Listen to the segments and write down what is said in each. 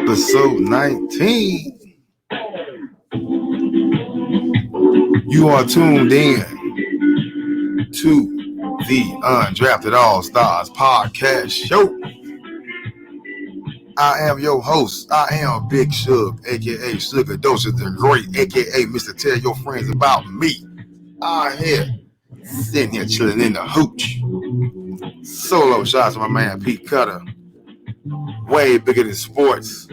episode 19. You are tuned in to the Undrafted AllStarz podcast show. I am your host. I am Big Shug, aka Sugar Doses the Great, aka Mr. Tell Your Friends About Me. I'm here, sitting here chilling in the hooch. Solo shots to my man Pete Cutter. Way bigger than sports.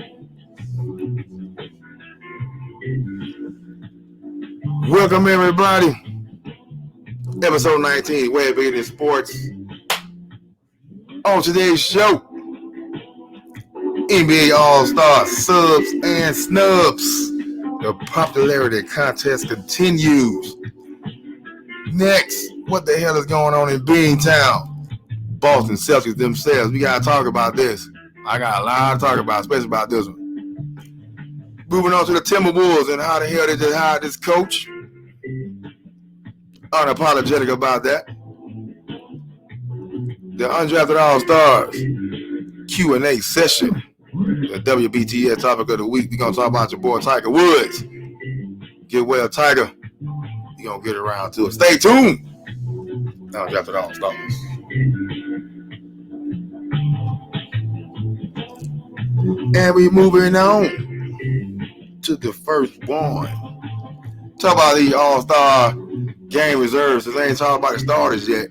Welcome everybody. Episode 19, way bigger than sports. On today's show, NBA AllStar subs and snubs. The popularity contest continues. Next, what the hell is going on in Beantown? Boston Celtics themselves. We gotta talk about this. I got a lot to talk about, especially about this one. Moving on to the Timberwolves and how the hell they just hired this coach. Unapologetic about that. The Undrafted AllStarz Q&A session. The WBTS topic of the week. We're going to talk about your boy Tiger Woods. Get well, Tiger. You're going to get around to it. Stay tuned. Undrafted AllStarz. And we moving on to the first one. Talk about the All-Star game reserves. They ain't talking about the starters yet.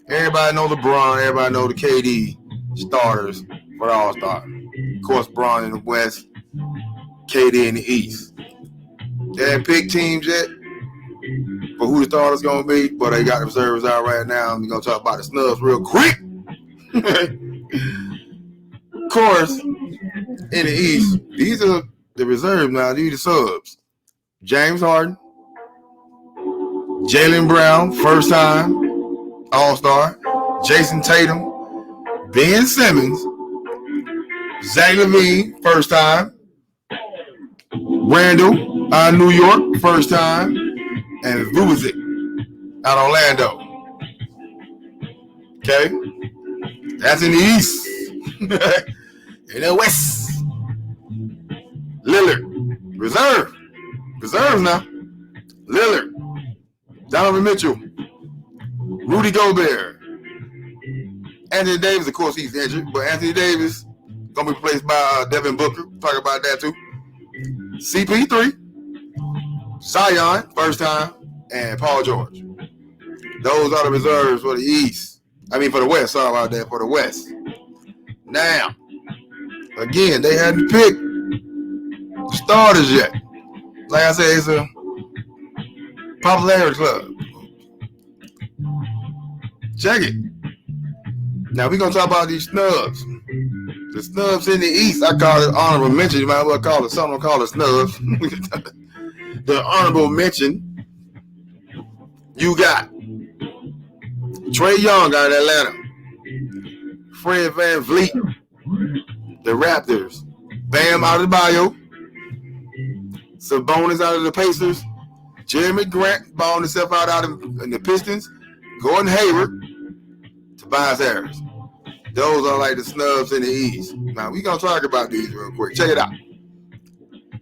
Everybody know LeBron. Everybody know the KD starters for the All-Star. Of course, Bron in the West, KD in the East. They haven't picked teams yet for who the starters going to be, but they got the reserves out right now. We're going to talk about the snubs real quick. Of course, in the East, these are the reserves now. These are the subs. James Harden, Jaylen Brown, first time All-Star, Jason Tatum, Ben Simmons, Zach LaVine, first time, Randall out of New York, first time, and Vucevic out of Orlando. Okay? That's in the East. In the West, Lillard, reserves now. Lillard, Donovan Mitchell, Rudy Gobert, Anthony Davis. Of course, he's injured, but Anthony Davis gonna be replaced by Devin Booker. Talk about that too. CP3, Zion, first time, and Paul George. Those are the reserves for the East. I mean, for the West. Sorry about that. For the West. Now, again, they hadn't picked starters yet. Like I said, it's a popularity club. Check it. Now, we're going to talk about these snubs. The snubs in the East, I call it honorable mention. You might as well call it something, call it snubs. The honorable mention, you got Trae Young out of Atlanta. Fred VanVleet, the Raptors. Bam out of the Bio. Sabonis out of the Pacers. Jeremy Grant balling himself out in the Pistons. Gordon Hayward. Tobias Harris. Those are like the snubs in the East. Now, we're going to talk about these real quick. Check it out.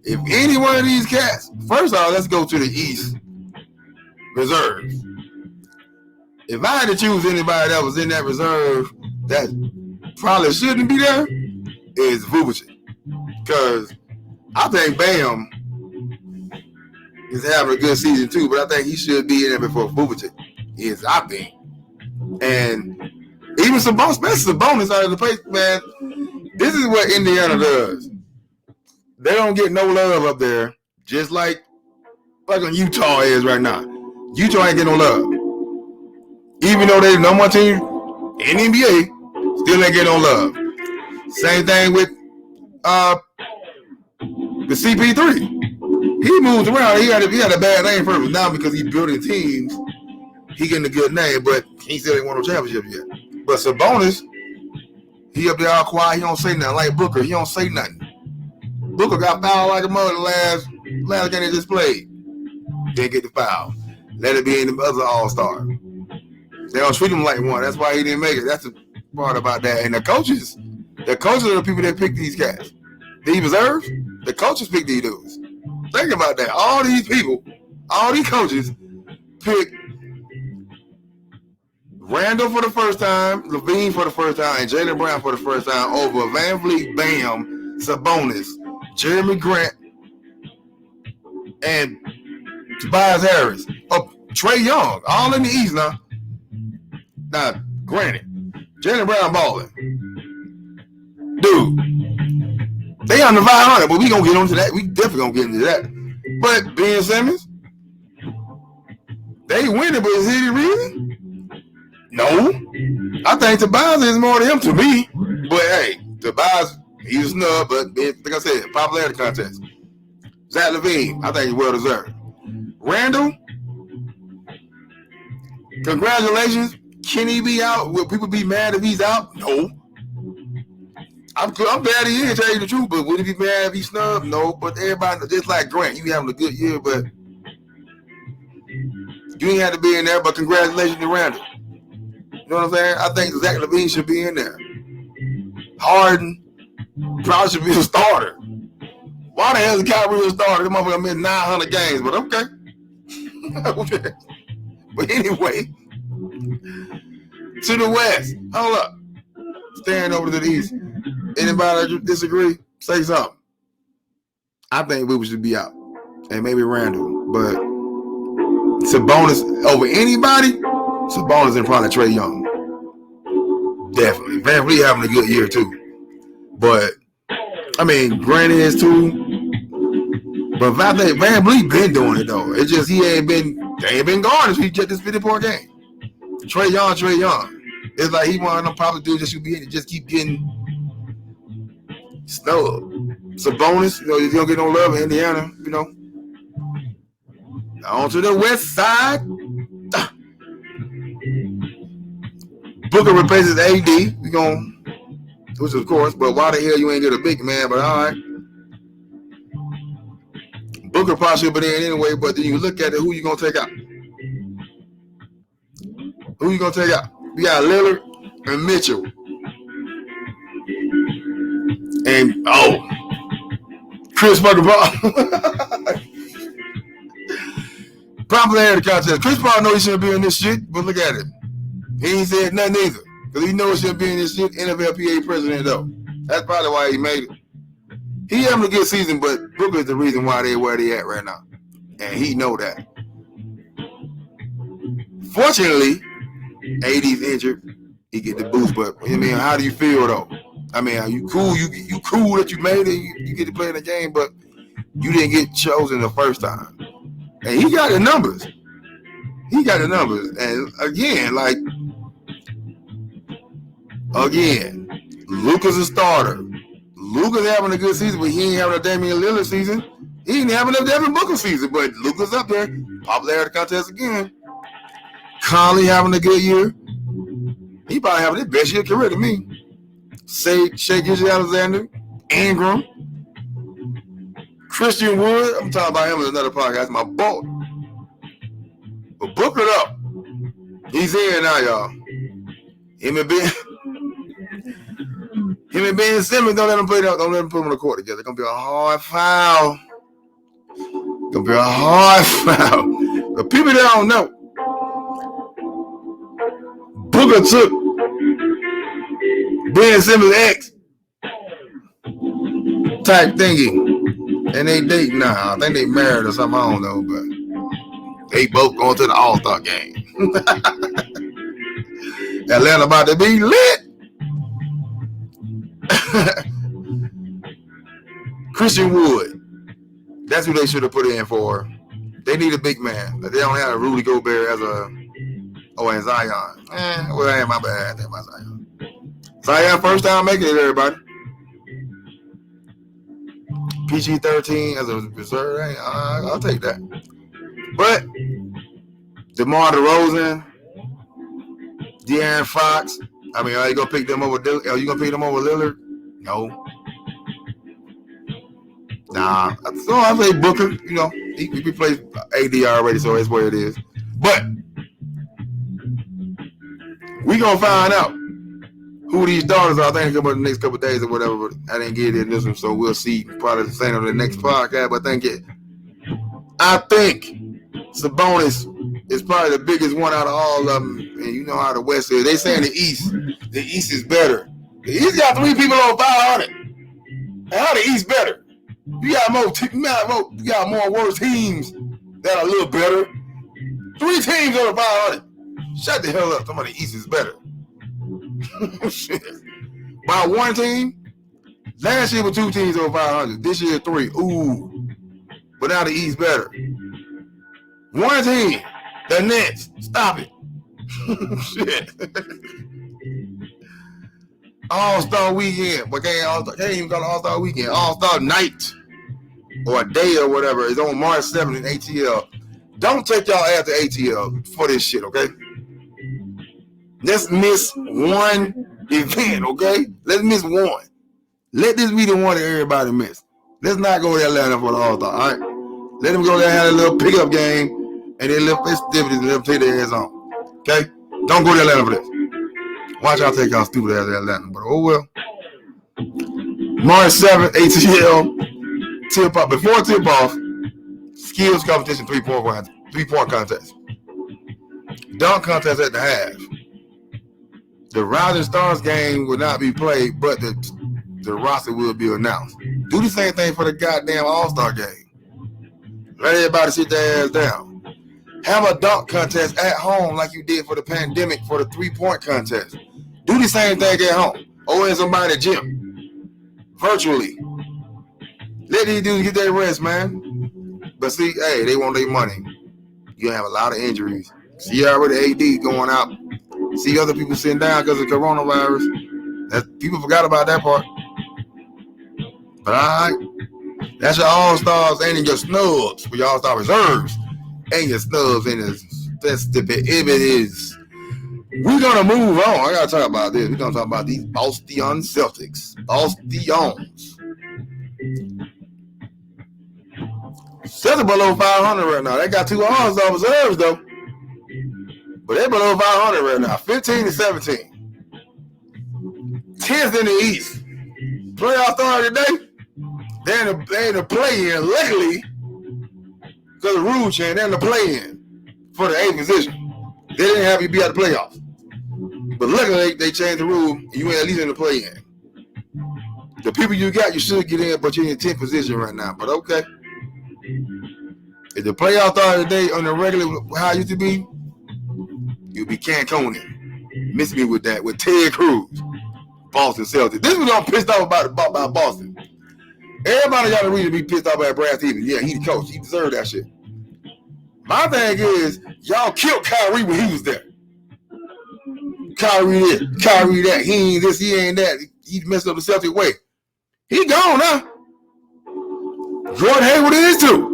If any one of these cats, first off, let's go to the East reserves. If I had to choose anybody that was in that reserve that probably shouldn't be there, is Vucevic. Because I think Bam is having a good season too, but I think he should be in there before Vucevic is, I think. And even Sabonis out of the place, man, this is what Indiana does. They don't get no love up there, just like fucking Utah is right now. Utah ain't getting no love. Even though they're the number one team in the NBA, still ain't getting no love. Same thing with the CP3. He moves around. He had a bad name first. Now because he's building teams, he getting a good name, but he still ain't won no championship yet. But Sabonis, he up there all quiet. He don't say nothing. Like Booker, he don't say nothing. Booker got fouled like a mother last game they just played. Didn't get the foul. Let it be in the other All-Star. They don't treat him like one. That's why he didn't make it. That's the part about that. And the coaches are the people that pick these guys. these reserves, the coaches pick these dudes. Think about that. All these people, all these coaches pick Randall for the first time, Levine for the first time, and Jaylen Brown for the first time over Van Vliet, Bam, Sabonis, Jeremy Grant, and Tobias Harris. Oh, Trae Young, all in the East now. Now, granted, Jaylen Brown balling. Dude, they on the 500, but we gonna get into that. We definitely gonna get into that. But Ben Simmons, they winning, but is he the reason? No. I think Tobias is more than him to me. But hey, Tobias, he's a snub, but like I said, popularity contest. Zach LaVine, I think he's well deserved. Randall, congratulations. Can he be out? Will people be mad if he's out? No. I'm glad he is, tell you the truth, but would he be mad if he's snubbed? No. But everybody, just like Grant, you having a good year, but you ain't have to be in there, but congratulations to Randall. You know what I'm saying? I think Zach LaVine should be in there. Harden probably should be a starter. Why the hell is Kyrie a starter? This motherfucker missed 900 games, but okay. But anyway, to the West. Hold up. Staring over to the East. Anybody disagree? Say something. I think we should be out. And maybe Randall. But Sabonis over anybody? Sabonis and probably Trae Young. Definitely. Van Vliet having a good year too. But I mean, Grant is too. But Van Vliet been doing it though. It's just they ain't been gone since he just this 50-point game. Trae Young. It's like he one of them probably dudes that should be in it, just keep getting snubbed. Sabonis, you don't get no love in Indiana, On to the West Side. Booker replaces AD. Which of course, but why the hell you ain't get a big man? But all right. Booker probably should have been in anyway, but then you look at it, who you gonna take out? Who you gonna take out? We got Lillard and Mitchell. And Chris fucking Paul. Popularity contest. Chris Paul knows he shouldn't be in this shit, but look at it. He ain't said nothing either. Because he knows he shouldn't be in this shit. NFLPA president though. That's probably why he made it. He having a good season, but Booker is the reason why they're where they at right now. And he know that. Fortunately, AD's injured. He get the boost, but I mean, how do you feel though? I mean, are you cool? You cool that you made it? You get to play in the game, but you didn't get chosen the first time. And he got the numbers. And again, Luka's a starter. Luka's having a good season, but he ain't having a Damian Lillard season. He ain't having a Devin Booker season, but Luka's up there. Popularity contest again. Conley having a good year. He probably having his best year of career to me. Shea Gilgeous-Alexander, Ingram, Christian Wood. I'm talking about him in another podcast. My boy. But Booker up. He's here now, y'all. Him and Ben Simmons, don't let him play that. Don't let him put them on the court together. It's gonna be a hard foul. The people that don't know, Booker took Ben Simmons' ex type thingy, and they date now. I think they married or something. I don't know, but they both going to the AllStar game. Atlanta about to be lit. Christian Wood. That's who they should have put in for. They need a big man. They don't have a Rudy Gobert as and Zion. Well, my bad. That's my Zion. Zion first time making it, everybody. PG-13 as a reserve. I'll take that. But DeMar DeRozan, De'Aaron Fox. I mean, are you gonna pick them over? Are you gonna pick them over Lillard? No. Nah. So I say Booker. He plays AD already, so that's where it is. But we gonna find out who these starters are. I think about the next couple of days or whatever. But I didn't get it in this one, so we'll see. Probably the same on the next podcast. But I think Sabonis is probably the biggest one out of all of them. And you know how the West is. They saying the East is better. The East got 3 people over 500. And how the East better? You got more worse teams that are a little better. 3 teams over 500. Shut the hell up. Somebody the East is better. Shit. By 1 team. Last year was 2 teams over 500. This year 3. Ooh. But now the East better. 1 team. The Nets. Stop it. Shit. All-Star weekend. But can't even call it All-Star weekend. All-Star night. Or a day or whatever. It's on March 7th in ATL. Don't take y'all ass to ATL for this shit, okay? Let's miss 1 event, okay? Let's miss 1. Let this be the one that everybody miss. Let's not go to Atlanta for the All-Star, all right? Let them go there and have a little pickup game and their little festivities and let them take their ass on, okay? Don't go to Atlanta for this. Watch y'all take y'all stupid ass to Atlanta, but oh well. March 7th, ATL, tip-off. Before tip-off, skills competition, 3-point contest. Dunk contest at the half. The Rising Stars game will not be played, but the roster will be announced. Do the same thing for the goddamn All-Star game. Let everybody sit their ass down. Have a dunk contest at home like you did for the pandemic for the 3-point contest. Do the same thing at home or in somebody's gym. Virtually. Let these dudes get their rest, man. But see, hey, they want their money. You have a lot of injuries. See already AD going out. See other people sitting down because of coronavirus. People forgot about that part. But all right. That's your All-Stars and your SNUBS for your All-Star reserves. And your SNUBS and that's the it is. We're gonna move on. I gotta talk about this. We're gonna talk about these Boston Celtics. Bostions. Celtics below 500 right now. They got 2 All-Star reserves though. But they're below 500 right now. 15-17. 10th in the East. Playoff started today. They're in the play-in. Luckily, because of the rule change, they're in the play-in for the 8th position. They didn't have you be at the playoffs. But luckily, they changed the rule. You ain't at least in the play-in. The people you got, you should get in, but you're in 10th position right now. But okay. If the playoff started today on the regular, how it used to be, you'll be Cancun. Miss me with that, with Ted Cruz. Boston Celtics. This was all pissed off about Boston. Everybody got a reason to be pissed off about Brad Stevens. Yeah, he the coach. He deserved that shit. My thing is, y'all killed Kyrie when he was there. Kyrie this, Kyrie that. He ain't this, he ain't that. He messed up the Celtic way. He gone now. Jordan Hayward is too.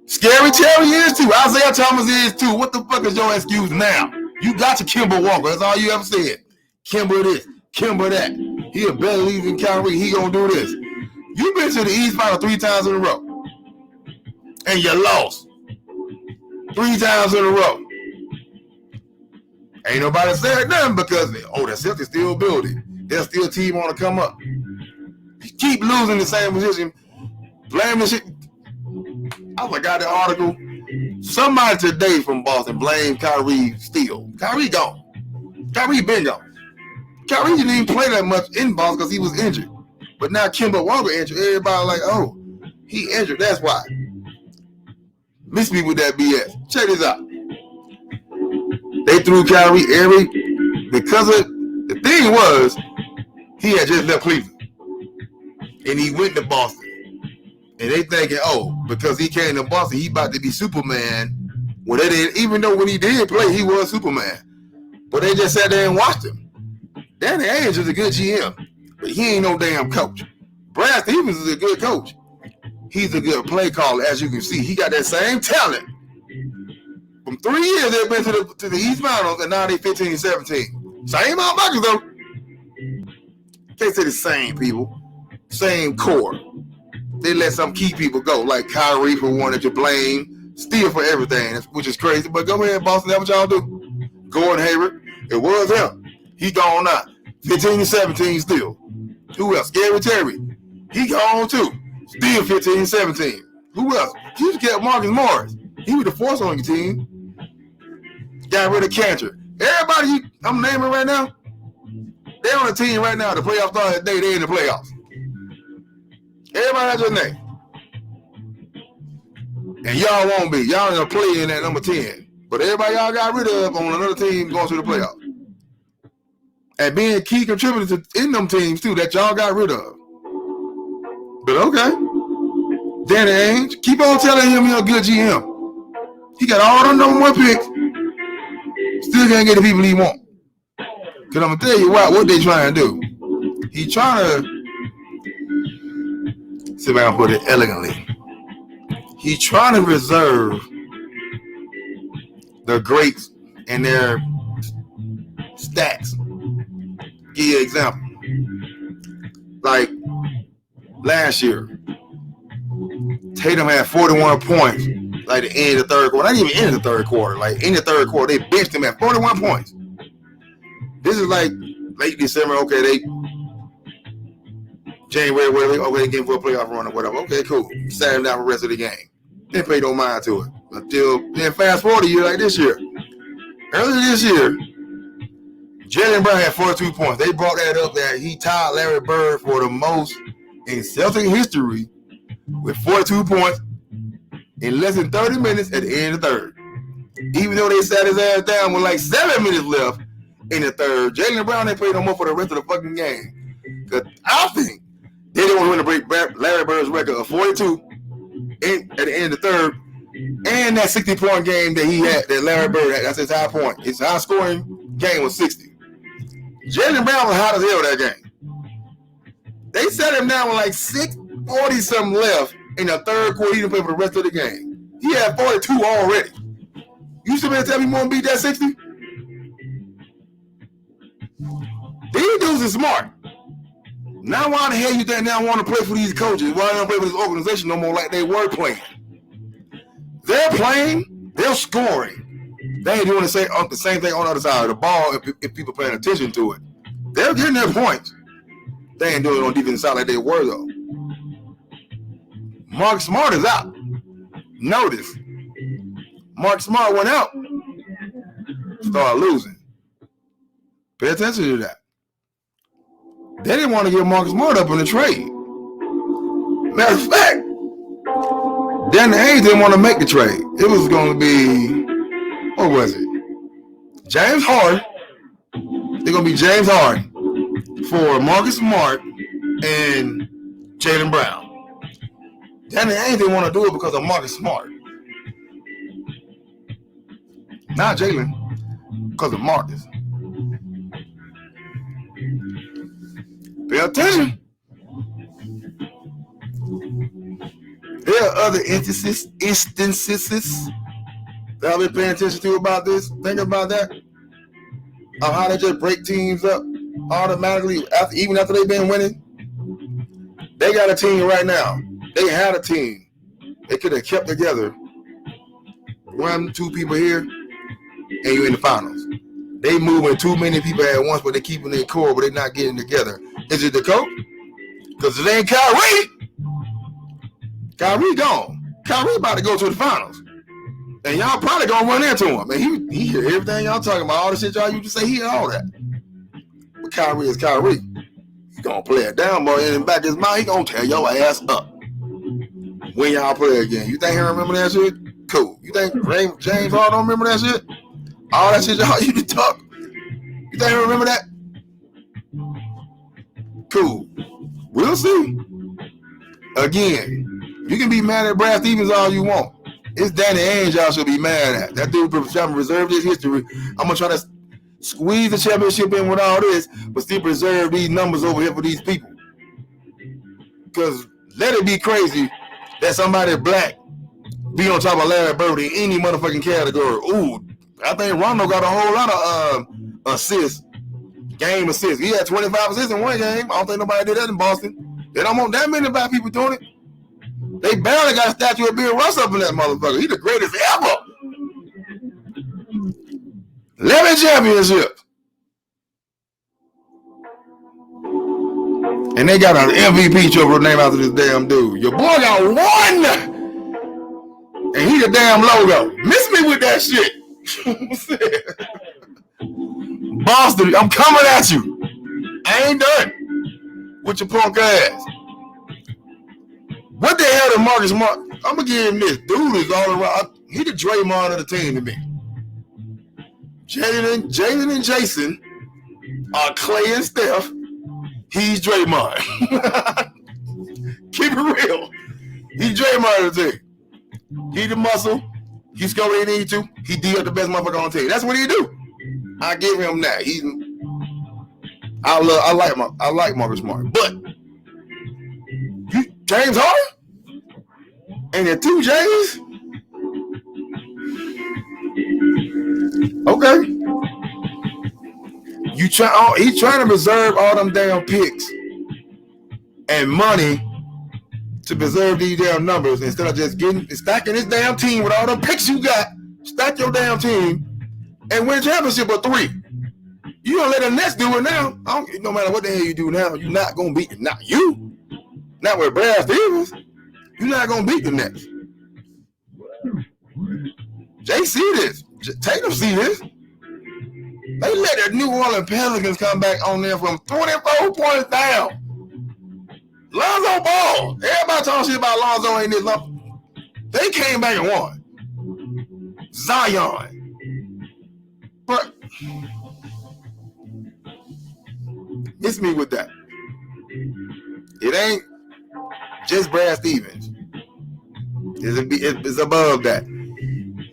Scary Terry is too. Isaiah Thomas is too. What the fuck is your excuse now? You got your Kimber Walker. That's all you ever said. Kimber this, Kimber that. He a better leader than Kyrie. He gonna do this. You been to the East Final 3 times in a row. And you lost. 3 times in a row. Ain't nobody said nothing because the Celtics still building. There's still a team on to come up. You keep losing the same position. Blame this shit. I was like, got the article. Somebody today from Boston blamed Kyrie still. Kyrie gone. Kyrie been gone. Kyrie didn't even play that much in Boston because he was injured. But now Kimber Walker injured. Everybody like, oh, he injured. That's why. Miss me with that BS. Check this out. They threw Kyrie because of the thing was he had just left Cleveland and he went to Boston. And they thinking, oh, because he came to Boston, he about to be Superman. Well, they didn't, even though when he did play, he was Superman. But they just sat there and watched him. Danny Ainge is a good GM, but he ain't no damn coach. Brad Stevens is a good coach. He's a good play caller, as you can see. He got that same talent. From 3 years, they've been to the East Finals, and now they 15-17. Same motherfuckers, though. Can't say the same people. Same core. They let some key people go, like Kyrie for one that you blame, steal for everything, which is crazy. But go ahead, Boston, that's what y'all do. Gordon Hayward, it was him. He gone now. 15-17 still. Who else? Gary Terry. He gone too. Still 15-17. Who else? You just kept Marcus Morris. He was the force on your team. Got rid of Cantor. Everybody I'm naming right now, they're on the team right now. The playoffs started today. They in the playoffs. Everybody has your name. And y'all won't be. Y'all gonna play in that number 10. But everybody y'all got rid of on another team going to the playoffs. And being key contributors in them teams too that y'all got rid of. But okay. Danny Ainge, keep on telling him you're a good GM. He got all the number 1 picks. Still can't get the people he want. Because I'm going to tell you what they trying to do. He trying to, see if I can put it elegantly. He trying to reserve the greats and their stats. Give you an example. Like last year, Tatum had 41 points, like the end of the third quarter. Not even end of the third quarter. Like in the third quarter, they benched him at 41 points. This is like late December. Okay, they January, whatever. Okay, they get for a playoff run or whatever. Okay, cool. Sat him down for the rest of the game. Didn't pay no mind to it until then. Fast forward a year like this year. Earlier this year, Jaylen Brown had 42 points. They brought that up that he tied Larry Bird for the most in Celtic history with 42 points in less than 30 minutes at the end of the third. Even though they sat his ass down with like 7 minutes left in the third, Jaylen Brown ain't played no more for the rest of the fucking game. Because I think they didn't want to win to break Larry Bird's record of 42 at the end of the third, and that 60-point game that he had, that Larry Bird had. That's his high point. His high scoring game was 60. Jaylen Brown was hot as hell that game. They set him down with like 6:40 something left in the third quarter. He didn't play for the rest of the game. He had 42 already. You still better tell me you want to beat that 60? These dudes are smart. Now why the hell you think they don't want to play for these coaches? Why they don't play for this organization no more like they were playing? They're playing, they're scoring. They ain't doing the same thing on the other side of the ball if people paying attention to it. They're getting their points. They ain't doing it on the defensive side like they were though. Mark Smart is out. Notice, Mark Smart went out, started losing. Pay attention to that. They didn't want to give Marcus Smart up in the trade. Matter of fact, Danny Ainge didn't want to make the trade. It was going to be, what was it? James Harden. They're going to be James Harden for Marcus Smart and Jaylen Brown. Danny Ainge didn't want to do it because of Marcus Smart. Not Jaylen, because of Marcus. Pay attention. There are other instances that I've been paying attention to about this. Think about that. Of how they just break teams up automatically, even after they've been winning. They got a team right now. They had a team. They could have kept together. 1, 2 people here, and you're in the finals. They moving too many people at once, but they're keeping their core, but they're not getting together. Is it the coach? Because it ain't Kyrie. Kyrie gone. Kyrie about to go to the finals. And y'all probably gonna run into him. And he hear everything y'all talking about, all the shit y'all used to say, he hear all that. But Kyrie is Kyrie. He gonna play it down, boy, and in the back of his mind, he gonna tear your ass up when y'all play again. You think he remember that shit? Cool. You think James Harden don't remember that shit? All that shit y'all used to talk. You think he remember that? Cool. We'll see. Again, you can be mad at Brad Stevens all you want. It's Danny Ainge y'all should be mad at. That dude trying to preserve this history. I'm going to try to squeeze the championship in with all this, but still preserve these numbers over here for these people. Because let it be crazy that somebody black be on top of Larry Bird in any motherfucking category. Ooh, I think Rondo got a whole lot of assists, game assists. He had 25 assists in one game. I don't think nobody did that in Boston. They don't want that many black people doing it. They barely got a statue of Bill Russ up in that motherfucker. He the greatest ever. 11 championships. And they got an MVP trophy named after this damn dude. Your boy got one, and he the damn logo. Miss me with that shit. Boston, I'm coming at you. I ain't done with your punk ass. What the hell did Marcus Smart? I'm gonna give him this. Dude is all around. He the Draymond of the team to me. Jalen and Jason are Clay and Steph. He's Draymond. Keep it real. He's Draymond of the team. He the muscle. He score when he need to. He D up the best motherfucker on the team. That's what he do. I give him that. I like Marcus Smart. But James Harden and the two J's. Okay. He's trying to preserve all them damn picks and money to preserve these damn numbers instead of just stacking this damn team with all them picks you got. Stack your damn team and win a championship of 3. You don't let the Nets do it now. No matter what the hell you do now, you're not gonna beat. Not you. Not with Brad Stevens. You're not gonna beat the Nets. Jay see this. Tatum see this. They let the New Orleans Pelicans come back on there from 24 points down. Lonzo Ball. Everybody talking shit about Lonzo ain't this long. They came back and won. Zion. But miss me with that. It ain't just Brad Stevens. It's above that.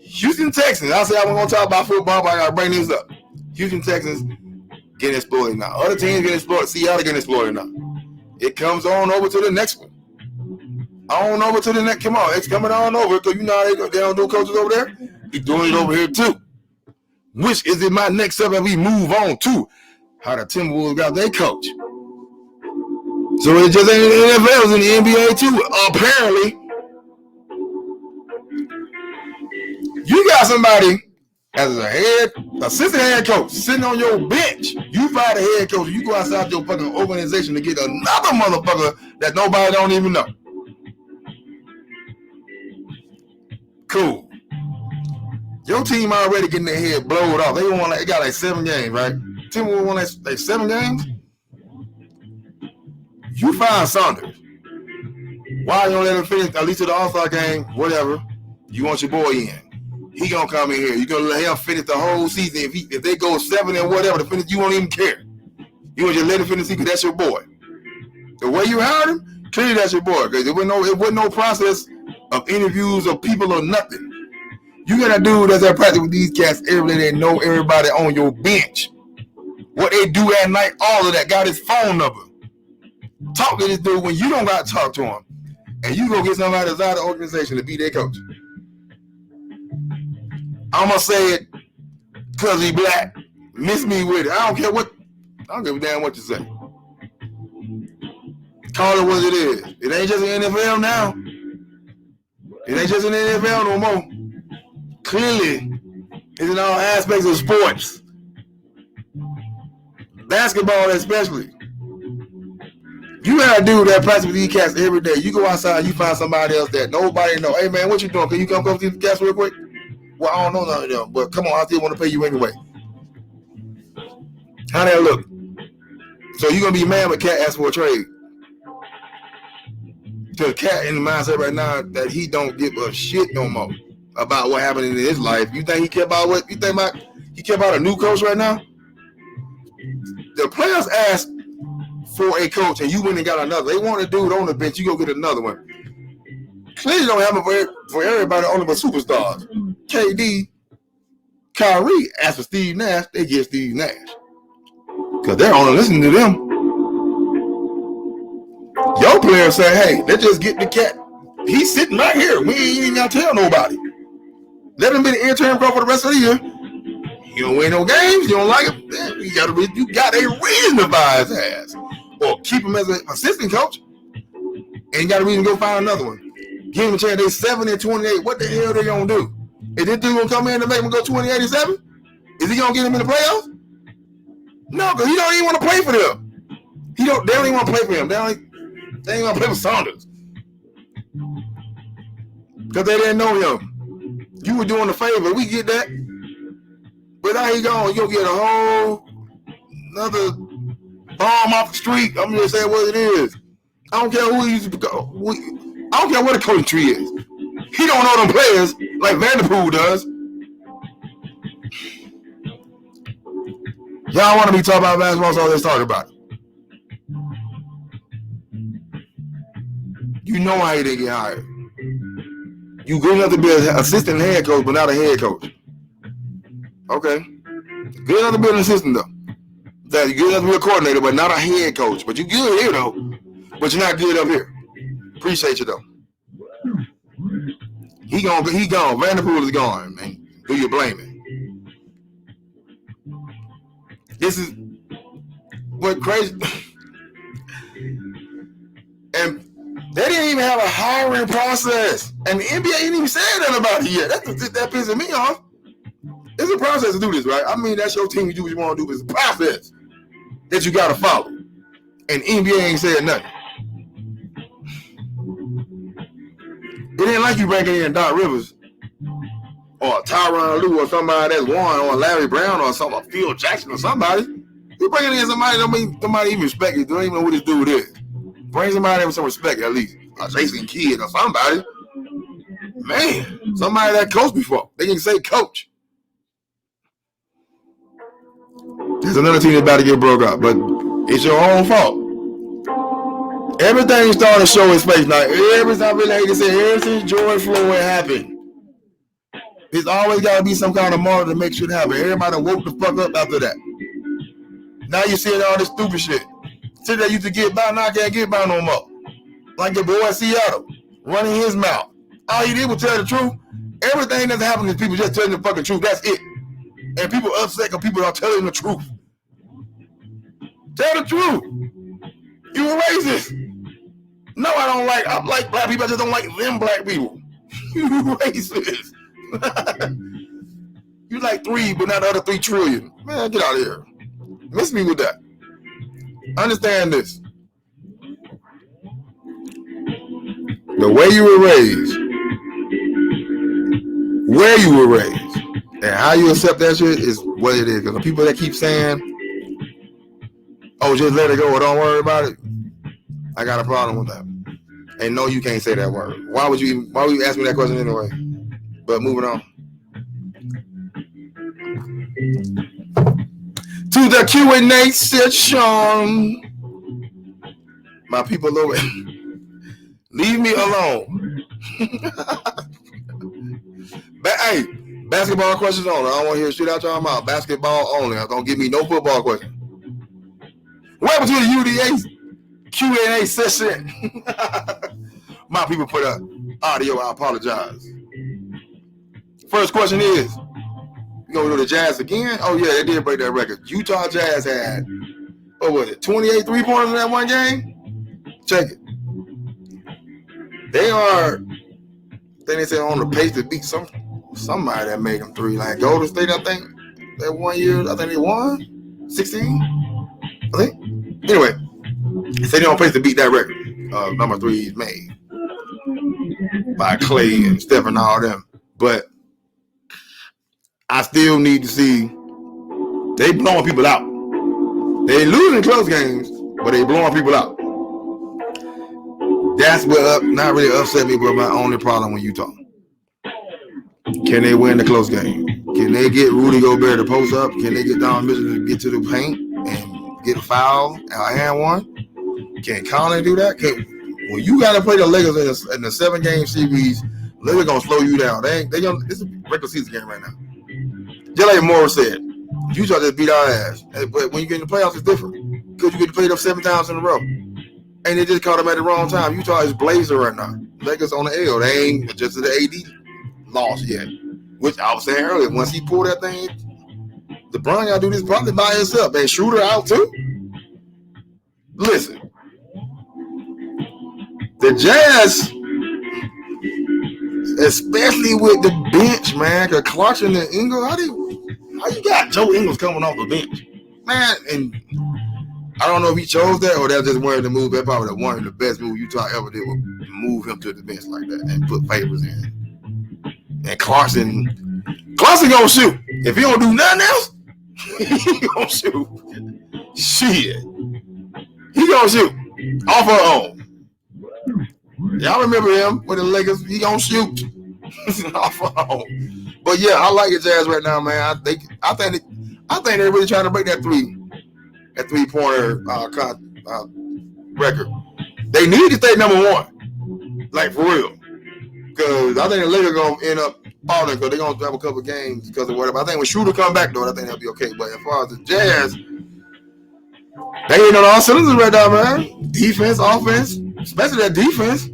Houston Texans. I said I wasn't going to talk about football, but I got to bring this up. Houston Texans getting exploited now. Other teams getting exploited. Seattle getting exploited now. It comes on over to the next one. On over to the next. Come on, it's coming on over because you know how they don't do coaches over there. He's doing it over here too. Which is in my next up, and we move on to how the Timberwolves got their coach. So it just ain't in the NFL, it's in the NBA too. Apparently, you got somebody as a assistant head coach sitting on your bench. You find a head coach, you go outside your fucking organization to get another motherfucker that nobody don't even know. Cool. Your team already getting their head blowed off. They got like 7 games, right? Team won like 7 games. You find Saunders. Why you don't let him finish at least to the All-Star game? Whatever. You want your boy in. He gonna come in here. You gonna let him finish the whole season. If they go 7 and whatever to finish, you won't even care. You want just let him finish because that's your boy. The way you hired him, clearly that's your boy. Because it wasn't no process of interviews of people or nothing. You got a dude that's at practice with these cats every day. They know everybody on your bench. What they do at night, all of that. Got his phone number. Talk to this dude when you don't got to talk to him. And you go get somebody that's out of the organization to be their coach. I'm going to say it because he black. Miss me with it. I don't care what. I don't give a damn what you say. Call it what it is. It ain't just in the NFL now. It ain't just in the NFL no more. Clearly, it's in all aspects of sports. Basketball especially. You got a dude that practices with these cats every day. You go outside, you find somebody else that nobody know. Hey, man, what you doing? Can you come see the cats real quick? Well, I don't know none of them, but come on, I still want to pay you anyway. How that look? So you're going to be mad when Cat asks for a trade. Because Cat in the mindset right now that he don't give a shit no more about what happened in his life. You think he care about what? You think about he care about a new coach right now? The players ask for a coach and you went and got another. They want a dude on the bench, you go get another one. Clearly don't have it for everybody, only but superstars. KD, Kyrie asked for Steve Nash, they get Steve Nash. Because they're only listening to them. Your players say, hey, let's just get the cat. He's sitting right here. We ain't even got to tell nobody. Let him be the interim coach for the rest of the year. You don't win no games, you don't like him, you got a reason to buy his ass. Or keep him as an assistant coach. And you got a reason to go find another one. Give him a chance. They 7-28. What the hell they gonna do? Is this dude gonna come in and make him go 20-87? Is he gonna get him in the playoffs? No, because he don't even want to play for them. He They don't even want to play for him. They ain't want to play for Saunders because they didn't know him. You were doing a favor. We get that. But now he gone. You'll get a whole another bomb off the street. I'm just saying what it is. I don't care who he used to go. I don't care what the coaching tree is. He don't know them players like Vanderpool does. Y'all want to be talking about basketball, so let's talk about it. You know how he didn't get hired. You good enough to be an assistant head coach, but not a head coach. Okay. Good enough to be an assistant, though. That you're good enough to be a coordinator, but not a head coach. But you're good here, though. But you're not good up here. Appreciate you, though. He gone. Vanderpool is gone, man. Who you blaming? This is what crazy. And they didn't even have a hiring process. And the NBA ain't even said nothing about it yet. That pisses me off. It's a process to do this, right? I mean, that's your team. You do what you want to do. It's a process that you got to follow. And NBA ain't said nothing. It ain't like you bringing in Doc Rivers or Tyronn Lue or somebody that's won or Larry Brown or something, or Phil Jackson or somebody. You bringing in somebody don't mean somebody even respect you. Don't even know who this dude is. Bring somebody with some respect at least. A Jason Kidd or somebody. Man, somebody that coached before. They can say coach. There's another team that's about to get broke up, but it's your own fault. Everything started to show its face now. Every time I really hate to say, ever since George Floyd happened, there's always got to be some kind of model to make shit happen. Everybody woke the fuck up after that. Now you're seeing all this stupid shit. Shit that used to get by, now can't get by no more. Like your boy Seattle, running his mouth. All he did was tell the truth. Everything that's happening is people just telling the fucking truth. That's it. And people upset because people are telling the truth. Tell the truth. You a racist. No, I don't like. I like black people. I just don't like them black people. You racist. You like 3, but not the other 3 trillion. Man, get out of here. Miss me with that. Understand this. The way you were raised, where you were raised, and how you accept that shit is what it is. Because the people that keep saying, oh, just let it go or don't worry about it, I got a problem with that. And no, you can't say that word. Why would you ask me that question anyway? But moving on. To the Q&A session. My people over, leave me alone. Hey, basketball questions only. I don't want to hear shit out y'all mouth. Basketball only. Don't give me no football question. Welcome to the UDA Q&A session. My people put up audio. I apologize. First question is, you gonna do the Jazz again? Oh yeah, they did break that record. Utah Jazz had, what was it, 28 3-pointers in that one game? Check it. They are, I think they said on the pace to beat somebody that made them 3. Like Golden State, I think that 1 year, I think they won 16. I think. Anyway, they said they're on pace to beat that record. Number 3 is made by Clay and Steph and all them. But I still need to see, they blowing people out. They losing close games, but they blowing people out. That's what not really upset me, but my only problem with Utah. Can they win the close game? Can they get Rudy Gobert to post up? Can they get Donovan Mitchell to get to the paint and get a foul, a hand one? Can Conley do that? When you got to play the Lakers in the 7-game series, Lakers gonna slow you down. They gonna. It's a regular season game right now. Just like Morris said, Utah just beat our ass. But when you get in the playoffs, it's different because you get to play them 7 times in a row, and they just caught them at the wrong time. Utah is blazing right now. Lakers on the L. They ain't just the AD lost yet, which I was saying earlier. Once he pulled that thing, LeBron gotta do this probably by himself. They Schroeder out too. Listen, the Jazz, especially with the bench, man, because Clarkson and Ingles, how you got Joe Ingles coming off the bench, man? And I don't know if he chose that or that's just one of the moves. That's probably one of the best moves Utah ever did was move him to the bench like that and put Favors in. And Clarkson gonna shoot. If he don't do nothing else, he gonna shoot. Shit. He gonna shoot off her own. Y'all remember him with the Lakers? He gonna shoot off her own. But yeah, I like the Jazz right now, man. I think they're really trying to break that 3-pointer record. They need to stay number one, like for real. Because I think the Lakers gonna end up falling because they're gonna have a couple games because of whatever. I think when Schroeder come back though, I think they'll be okay. But as far as the Jazz, they ain't on all cylinders right now, man. Defense, offense, especially that defense.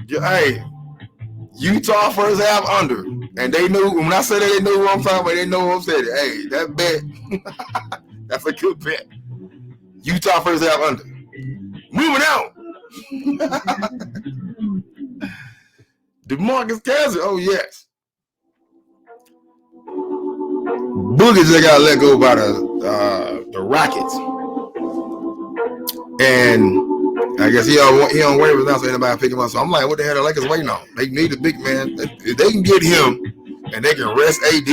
Hey, Utah first half under, and they knew when I said that they knew what I'm talking about. They know what I'm saying. Hey, that bet, that's a good bet. Utah first half under. Moving out. DeMarcus Cousins, oh yes. Boogie just got let go by the Rockets, and I guess he on waivers now, so anybody pick him up. So I'm like, what the hell are the Lakers waiting on? They need a big man. If they can get him, and they can rest AD,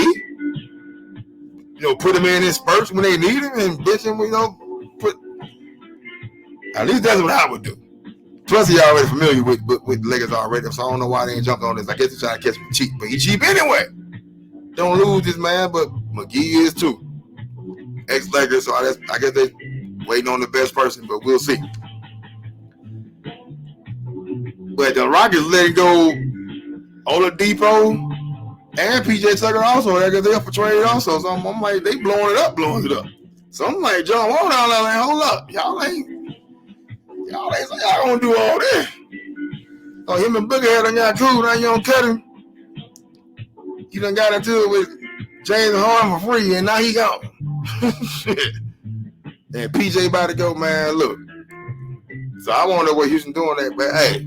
put him in spurts when they need him, and bitch him, put. At least that's what I would do. Plus, he already familiar with the Lakers already, so I don't know why they ain't jumped on this. I guess he's trying to catch him cheap, but he's cheap anyway. Don't lose this man, but McGee is too. Ex-Lakers, so I guess they waiting on the best person, but we'll see. But the Rockets letting go Oladipo and PJ Tucker also. I guess they're up for trade also. So I'm like, they blowing it up. So I'm like, John Wall down there, like, hold up. Y'all ain't gonna do all this. Oh, him and Boogie done got cool. Now you don't cut him. You done got into it with James Harden for free, and now he gone. Shit. And PJ about to go, man. Look. So I want to know what Houston doing that, but hey,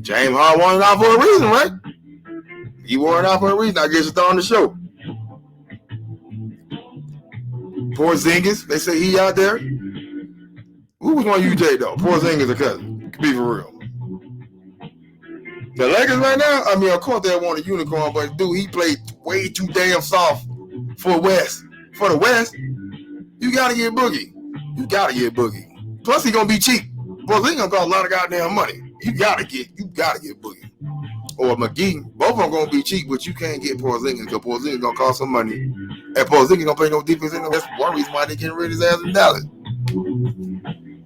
James Harden wanted out for a reason, right? He wanted out for a reason. I guess it's on the show. Porzingis, they say he out there. Who was one UJ though? Porzingis or Cousins? Be for real. The Lakers right now, I mean, of course they want a unicorn, but dude, he played way too damn soft for the West. You gotta get Boogie. Plus he gonna be cheap. Porzingis gonna cost a lot of goddamn money. You gotta get Boogie. Or McGee. Both of them gonna be cheap, but you can't get Porzingis because Porzingis gonna cost some money. And Porzingis gonna play no defense in the West. That's one reason why they getting rid of his ass in Dallas.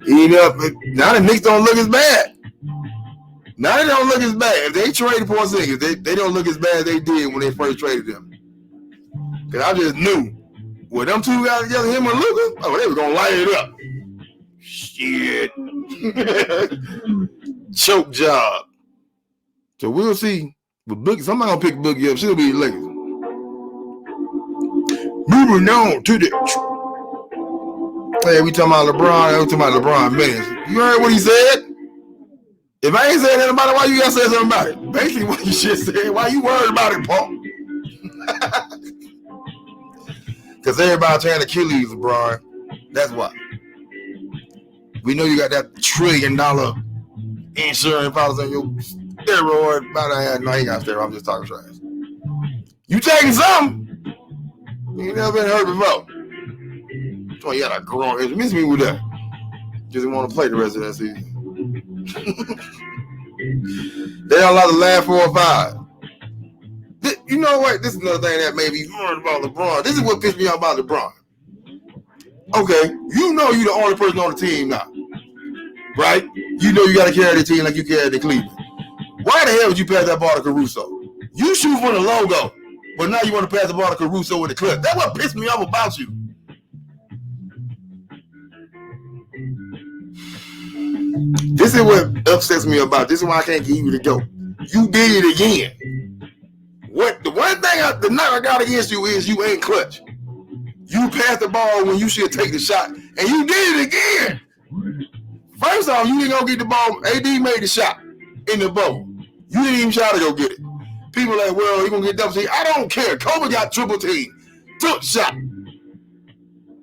Now the Knicks don't look as bad. If they traded Porzingis, they don't look as bad as they did when they first traded them. Because I just knew when them two got together, him and Luka, they were gonna light it up. Shit. Choke job. So we'll see. But Boogie, somebody gonna pick Boogie up. She'll be the Lakers. Moving on to the. Hey, we talking about LeBron minutes. You heard what he said? If I ain't saying anything about it, why you gotta say something about it? Basically, what you should say. Why you worried about it, Paul? Because everybody trying to kill you, LeBron. That's why. We know you got that $1 trillion insurance policy on your steroid. No, he got steroid. I'm just talking trash. You taking something? You ain't never been hurt before. Oh, you got a grown. It means me with that. Just want to play the rest of that season. They don't allow the last 4 or 5. You know what? This is another thing that made me worried about LeBron. This is what pissed me off about LeBron. Okay, you know you're the only person on the team now, right? You know you got to carry the team like you carried the Cleveland. Why the hell would you pass that ball to Caruso? You shoot for the logo, but now you want to pass the ball to Caruso with the clip. That's what pissed me off about you. This is what upsets me about. This is why I can't get you to go. You did it again. The one thing the knock I got against you is you ain't clutch. You passed the ball when you should take the shot, and you did it again. First off, you didn't go get the ball. AD made the shot in the bubble. You didn't even try to go get it. People are like, well, he gonna get double team. I don't care. Kobe got triple team. Took shot.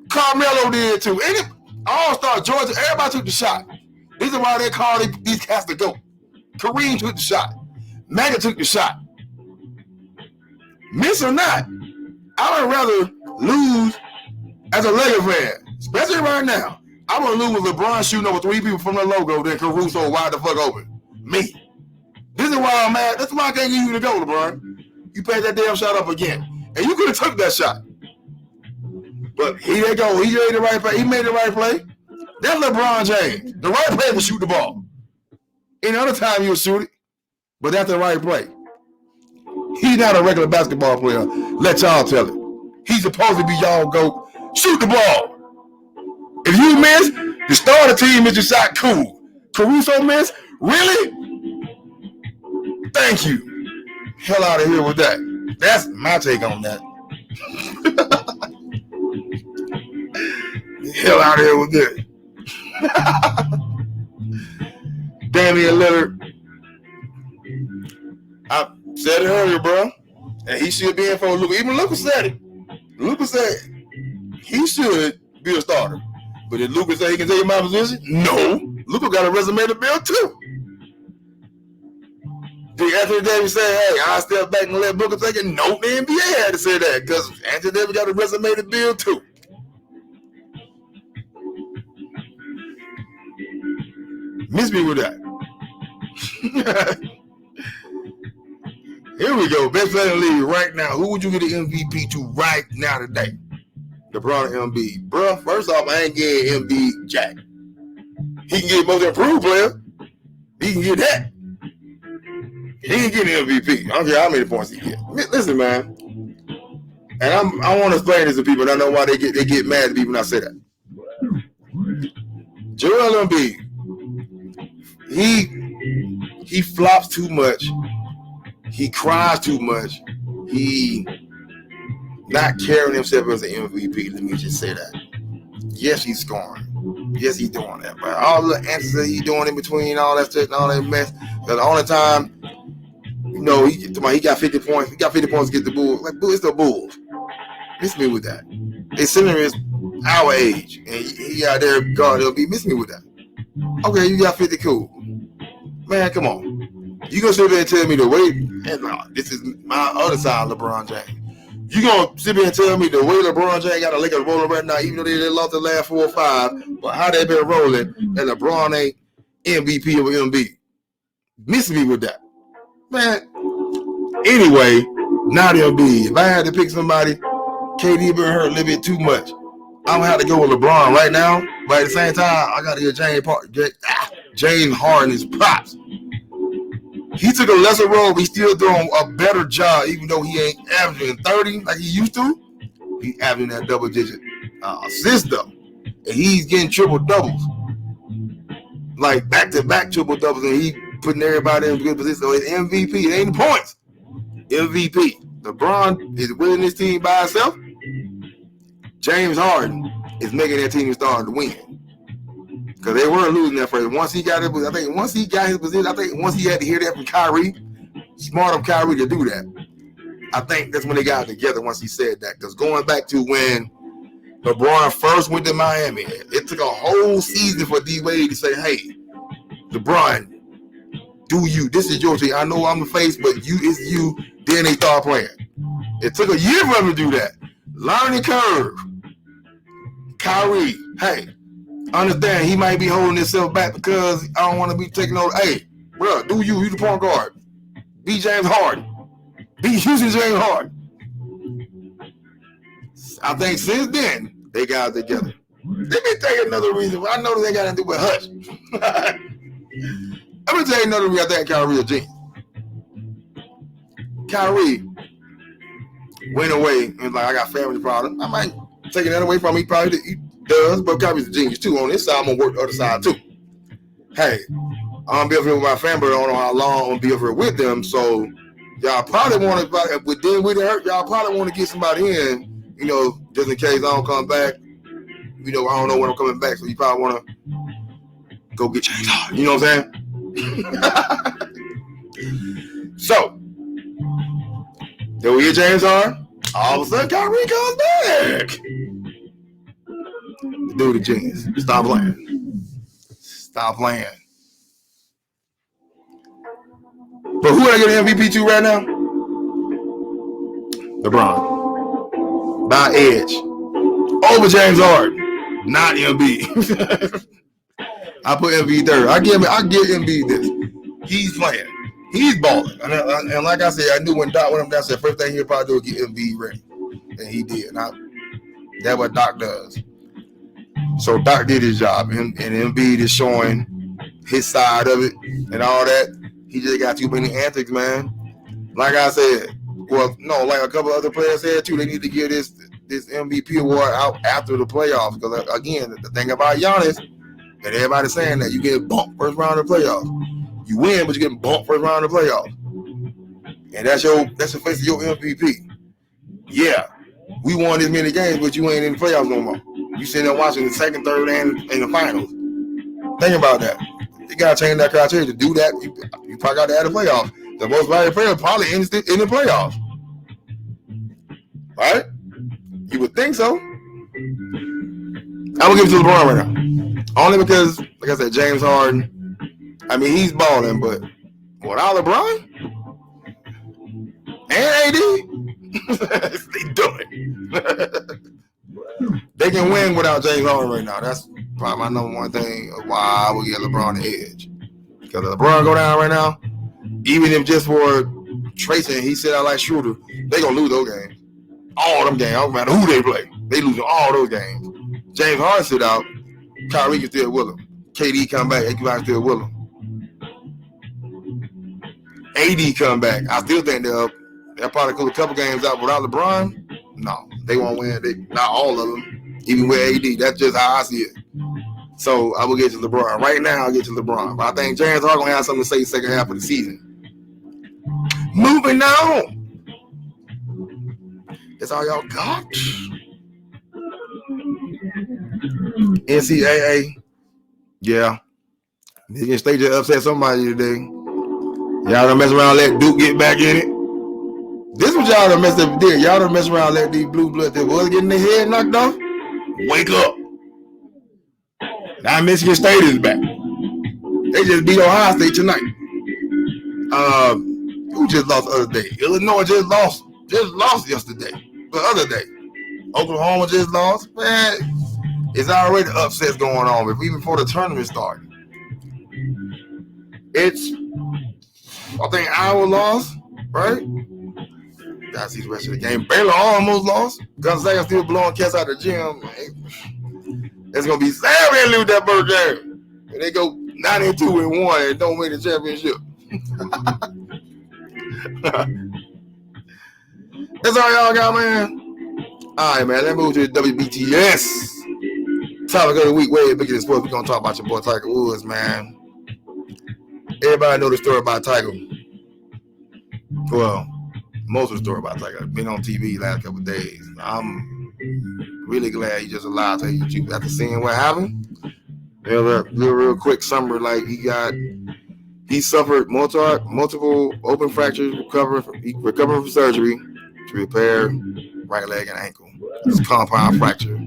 Call Carmelo did too. Any All-Star, Georgia, everybody took the shot. This is why they call these cats to go. Kareem took the shot. Mega took the shot. Miss or not, I would rather lose as a Lakers fan, especially right now. I would lose with LeBron shooting over 3 people from the logo than Caruso wide the fuck open. Me. This is why I'm mad. That's why I can't get you to go, LeBron. You paid that damn shot up again. And you could have took that shot. But here they go. He made the right play. He made the right play. That's LeBron James. The right play to shoot the ball. Any other time you'll shoot it. But that's the right play. He's not a regular basketball player. Let y'all tell it. He's supposed to be y'all go shoot the ball. If you miss, the starter team is your shot. Cool. Caruso miss? Really? Thank you. Hell out of here with that. That's my take on that. Hell out of here with that. Damian Lillard. I said it earlier, bro. And he should be in for Luka. Even Luka said it. Luka said he should be a starter. But did Luka say he can take my position? No. Luka got a resume to build too. Did Anthony Davis say, hey, I'll step back and let Booker take it? No, the NBA had to say that because Anthony Davis got a resume to build too. Miss me with that. Here we go. Best player in the league right now. Who would you get the MVP to right now today? LeBron and Embiid. Bruh, first off, I ain't getting Embiid jack. He can get most improved player. He can get that. He ain't getting MVP. I don't care how many points he get. Listen, man. And I want to explain this to people, and I know why they get mad at me when I say that. Joel Embiid, he flops too much. He cries too much. He not carrying himself as an MVP. Let me just say that. Yes, he's scoring. Yes, he's doing that. But all the answers that he's doing in between all that stuff and all that mess, the only time, you know, he got 50 points. He got 50 points to get the Bulls. Like, it's the Bulls. Miss me with that. They center is our age, and he out there guard LB. Miss me with that. Okay, you got 50, cool. Man, come on. You gonna sit there and tell me the way? And no, this is my other side, LeBron James. You gonna sit there and tell me the way LeBron James got a Lakers rolling right now, even though they lost the last 4 or 5, but how they been rolling, and LeBron ain't MVP over Embiid? Miss me with that. Man, anyway, not Embiid. If I had to pick somebody, KD been hurt a little bit too much. I'm gonna have to go with LeBron right now, but at the same time, I gotta get James Harden's props. He took a lesser role, but he's still doing a better job, even though he ain't averaging 30 like he used to. He's averaging that double-digit assists, though. And he's getting triple-doubles. Like, back-to-back triple-doubles, and he putting everybody in a good position. So it's MVP. It ain't the points. MVP. LeBron is winning this team by himself. James Harden is making that team start to win. Because they weren't losing that first. Once he got it, I think once he got his position, I think once he had to hear that from Kyrie, smart of Kyrie to do that. I think that's when they got together once he said that. Because going back to when LeBron first went to Miami, it took a whole season for D-Wade to say, hey, LeBron, do you. This is your team. I know I'm the face, but you is you. Then they start playing. It took a year for him to do that. Learning curve. Kyrie, hey, understand he might be holding himself back because I don't want to be taking over. Hey, bro, do you? You the point guard. Be James Harden. Be Houston James Harden. I think since then, they got it together. Let me tell you another reason. I know they got to do with Hush. Let me tell you another reason I think Kyrie is a genius. Kyrie went away and was like, I got family problems. I might take that away from him. He probably does, but Kyrie's a genius too. On this side, I'm going to work the other side too. Hey, I'm going to be up here with my family, but I don't know how long I'm going to be up here with them. So y'all probably want to, with them with hurt, y'all probably want to get somebody in, you know, just in case I don't come back. You know, I don't know when I'm coming back, so you probably want to go get James Harden. You know what I'm saying? So, then we get James Harden. All of a sudden, Kyrie comes back. Dude, a genius. Stop playing. Stop playing. But who I get an MVP to right now? LeBron. By edge. Over James Harden. Not Embiid. I put Embiid third. I give Embiid this. He's playing. He's balling. And like I said, I knew when Doc went up there, I said first thing he'll probably do is get Embiid ready. And he did. That's what Doc does. So Doc did his job. And Embiid is showing his side of it and all that. He just got too many antics, man. Like I said, well, no, like a couple other players said too, they need to give this MVP award out after the playoffs. Because again, the thing about Giannis, and everybody's saying that you get bumped first round of the playoffs. You win, but you get bumped first round of the playoffs. And that's the face of your MVP. Yeah, we won this many games, but you ain't in the playoffs no more. You sitting there watching the second, third, and in the finals. Think about that. You gotta change that criteria. To do that, you probably got to add the playoffs. The most valuable player probably in the playoffs, right? You would think so. I will give it to LeBron right now, only because, like I said, James Harden. I mean, he's balling, but without LeBron and AD, they do it. They can win without James Harden right now. That's probably my number one thing of why I would get LeBron the edge. Because if LeBron go down right now, even if just for tracing, he sit out like Schroeder, they gonna lose those games. All them games, no matter who they play, they losing all those games. James Harden sit out, Kyrie can still with him. KD come back, AD still with him. AD come back, I still think they'll probably close a couple games out without LeBron. No, they won't win. Not all of them, even with AD. That's just how I see it. So I will get to LeBron. Right now, I'll get to LeBron. But I think James Harden gonna have something to say second half of the season. Moving on. That's all y'all got. NCAA. Yeah. Michigan State just upset somebody today. Y'all done mess around and let Duke get back in it. This is what y'all done messed up did. Y'all done mess around and let these blue bloods that was getting their head knocked off. Wake up. Now Michigan State is back. They just beat Ohio State tonight. Who just lost the other day? Illinois just lost yesterday. The other day. Oklahoma just lost. Man, it's already upsets going on, even before the tournament started. I think Iowa lost, right? Gotta see the rest of the game. Baylor almost lost. Gonzaga still blowing cats out of the gym. It's gonna be sad when they lose that first game. And they go 92-1 and don't win the championship. That's all y'all got, man. All right, man. Let's move to the WBTS. Topic of the week, way bigger than sports. We're gonna talk about your boy Tiger Woods, man. Everybody know the story about Tiger. Well, most of the story about Tiger. Been on TV last couple of days. I'm really glad he just allowed to tell you after seeing what happened. Real quick summary, like he suffered multiple open fractures, recovering from surgery to repair right leg and ankle. It's a compound fracture.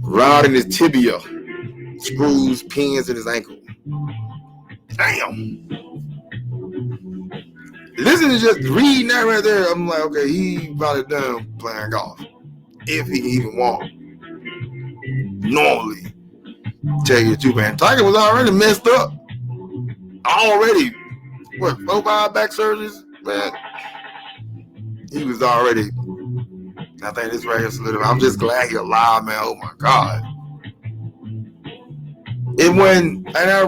Rod in his tibia, screws, pins in his ankle. Damn. Listen to just reading that right there, I'm like, okay, he probably done playing golf. If he can even walk. Normally. Tell you the truth, man. Tiger was already messed up. Already. 4-5 back surgeries? Man. He was already. I think this right here solidified. I'm just glad he's alive, man. Oh my God. And I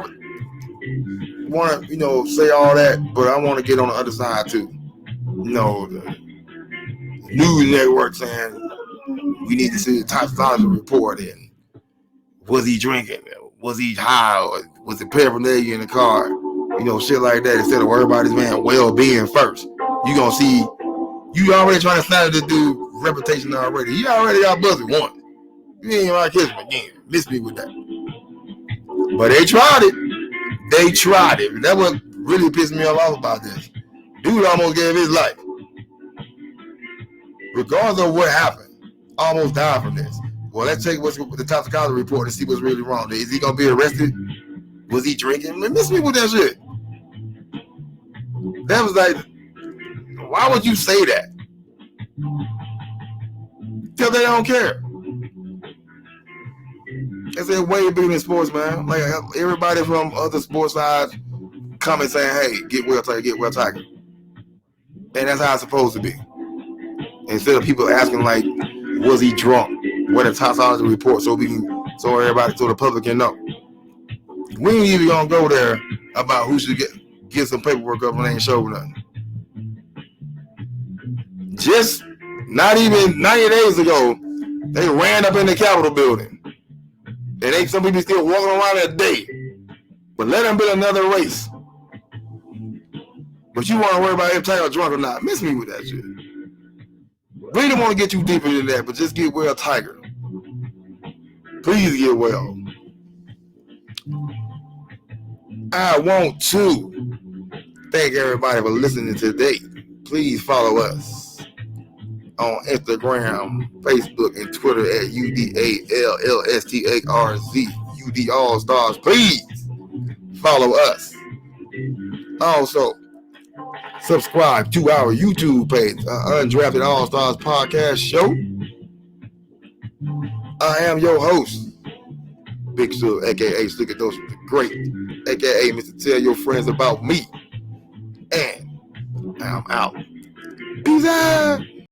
want to, say all that, but I want to get on the other side too. The news network saying we need to see the toxicology report and was he drinking? Was he high? Or was it paraphernalia in the car? Shit like that. Instead of worrying about this man well-being first. You gonna see, you already trying to snap this dude reputation already. He already got buzzed once. You ain't like kiss him again. Miss me with that. But they tried it. That what really pissed me off about this. Dude almost gave his life. Regardless of what happened, almost died from this. Well, let's take what's the toxicology report and see what's really wrong. Is he gonna be arrested? Was he drinking? Man, miss me with that shit. That was like, why would you say that? Because they don't care. It's way bigger than sports, man. Like everybody from other sports sides coming saying, "Hey, get well, Tiger, get well, Tiger," and that's how it's supposed to be. Instead of people asking like, "Was he drunk?" What a toxicology report, so everybody, so the public can know. We ain't even gonna go there about who should get some paperwork up and ain't show nothing. Just not even 90 days ago, they ran up in the Capitol building. And some people still walking around that day. But let them build another race. But you want to worry about if Tiger drunk or not. Miss me with that shit. We don't want to get you deeper than that, but just get well, Tiger. Please get well. I want to thank everybody for listening today. Please follow us on Instagram, Facebook, and Twitter at UDALLSTARZ, UD AllStarz. Please follow us. Also, subscribe to our YouTube page, Undrafted AllStarz Podcast Show. I am your host, Big Sub, aka Slick and Dose the Great, aka Mr. Tell Your Friends About Me. And I'm out. Peace out.